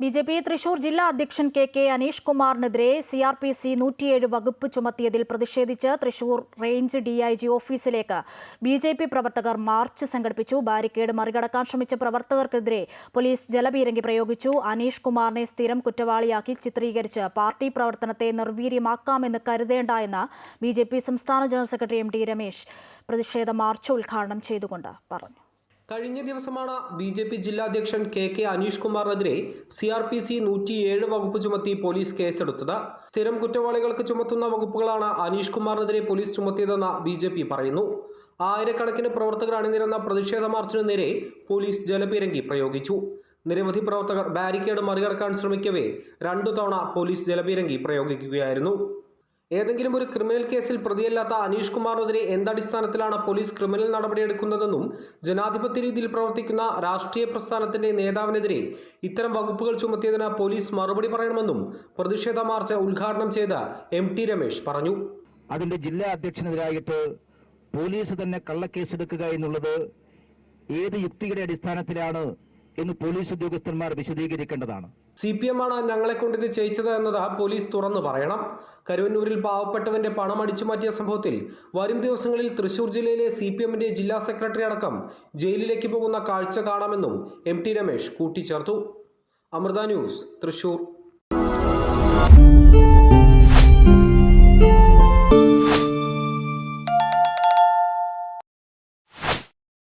BJP. Thrissur ജില്ലാ അധ്യക്ഷൻ K Aneesh കുമാറിനെതിരെ CRPC 107 വകുപ്പ് ചുമത്തിയതിൽ പ്രതിഷേധിച്ച് തൃശൂർ റേഞ്ച് DIG ഓഫീസിലേക്ക് ബി.ജെ.പി. പ്രവർത്തകർ മാർച്ച് സംഘടിപ്പിച്ചു. ബാരിക്കേഡ് മറികടക്കാൻ ശ്രമിച്ച പ്രവർത്തകർക്കെതിരെ പോലീസ് ജലപീരങ്കി പ്രയോഗിച്ചു. അനീഷ് കുമാറിനെ സ്ഥിരം കുറ്റവാളിയാക്കി ചിത്രീകരിച്ച് പാർട്ടി പ്രവർത്തനത്തെ നിർവീര്യമാക്കാമെന്ന് കരുതേണ്ട എന്ന് ബി.ജെ.പി. സംസ്ഥാന ജനറൽ സെക്രട്ടറി MT രമേശ് പ്രതിഷേധ മാർച്ച് ഉദ്ഘാടനം ചെയ്തുകൊണ്ട് പറഞ്ഞു. കഴിഞ്ഞ ദിവസമാണ് ബി.ജെ.പി. ജില്ലാ അധ്യക്ഷൻ കെ അനീഷ് കുമാറിനെതിരെ CRPC 107 വകുപ്പ് ചുമത്തി പോലീസ് കേസെടുത്തത്. സ്ഥിരം കുറ്റവാളികൾക്ക് ചുമത്തുന്ന വകുപ്പുകളാണ് അനീഷ് കുമാറിനെതിരെ പോലീസ് ചുമത്തിയതെന്ന് ബി.ജെ.പി. പറയുന്നു. ആയിരക്കണക്കിന് പ്രവർത്തകർ അണിനിരന്ന പ്രതിഷേധ മാർച്ചിന് നേരെ പോലീസ് ജലപീരങ്കി പ്രയോഗിച്ചു. നിരവധി പ്രവർത്തകർ ബാരിക്കേഡ് മറികടക്കാൻ ശ്രമിക്കവേ 2 തവണ പോലീസ് ജലപീരങ്കി പ്രയോഗിക്കുകയായിരുന്നു. ഏതെങ്കിലും ഒരു ക്രിമിനൽ കേസിൽ പ്രതിയല്ലാത്ത അനീഷ് കുമാറിനെതിരെ എന്തടിസ്ഥാനത്തിലാണ് പോലീസ് ക്രിമിനൽ നടപടിയെടുക്കുന്നതെന്നും ജനാധിപത്യ രീതിയിൽ പ്രവർത്തിക്കുന്ന രാഷ്ട്രീയ പ്രസ്ഥാനത്തിന്റെ നേതാവിനെതിരെ ഇത്തരം വകുപ്പുകൾ ചുമത്തിയതിന് പോലീസ് മറുപടി പറയണമെന്നും പ്രതിഷേധ മാർച്ച് ഉദ്ഘാടനം ചെയ്ത MT രമേശ് പറഞ്ഞു. അതിന്റെ ജില്ലാ അധ്യക്ഷനെതിരായിട്ട് പോലീസ് തന്നെ കള്ളക്കേസെടുക്കുക എന്നുള്ളത് ഏത് യുക്തിയുടെ അടിസ്ഥാനത്തിലാണ് എന്ന് പോലീസ് ഉദ്യോഗസ്ഥന്മാർ വിശദീകരിക്കേണ്ടതാണ്. CPM ആണ് ഞങ്ങളെ കൊണ്ടിത് ചെയ്യിച്ചത് എന്നത് പോലീസ് തുറന്നു പറയണം. കരുവന്നൂരിൽ പാവപ്പെട്ടവന്റെ പണം അടിച്ചു മാറ്റിയ സംഭവത്തിൽ വരും ദിവസങ്ങളിൽ തൃശൂർ ജില്ലയിലെ CPMന്റെ ജില്ലാ സെക്രട്ടറി അടക്കം ജയിലിലേക്ക് പോകുന്ന കാഴ്ച കാണാമെന്നും MT രമേശ് കൂട്ടിച്ചേർത്തു. അമൃത ന്യൂസ്, തൃശൂർ.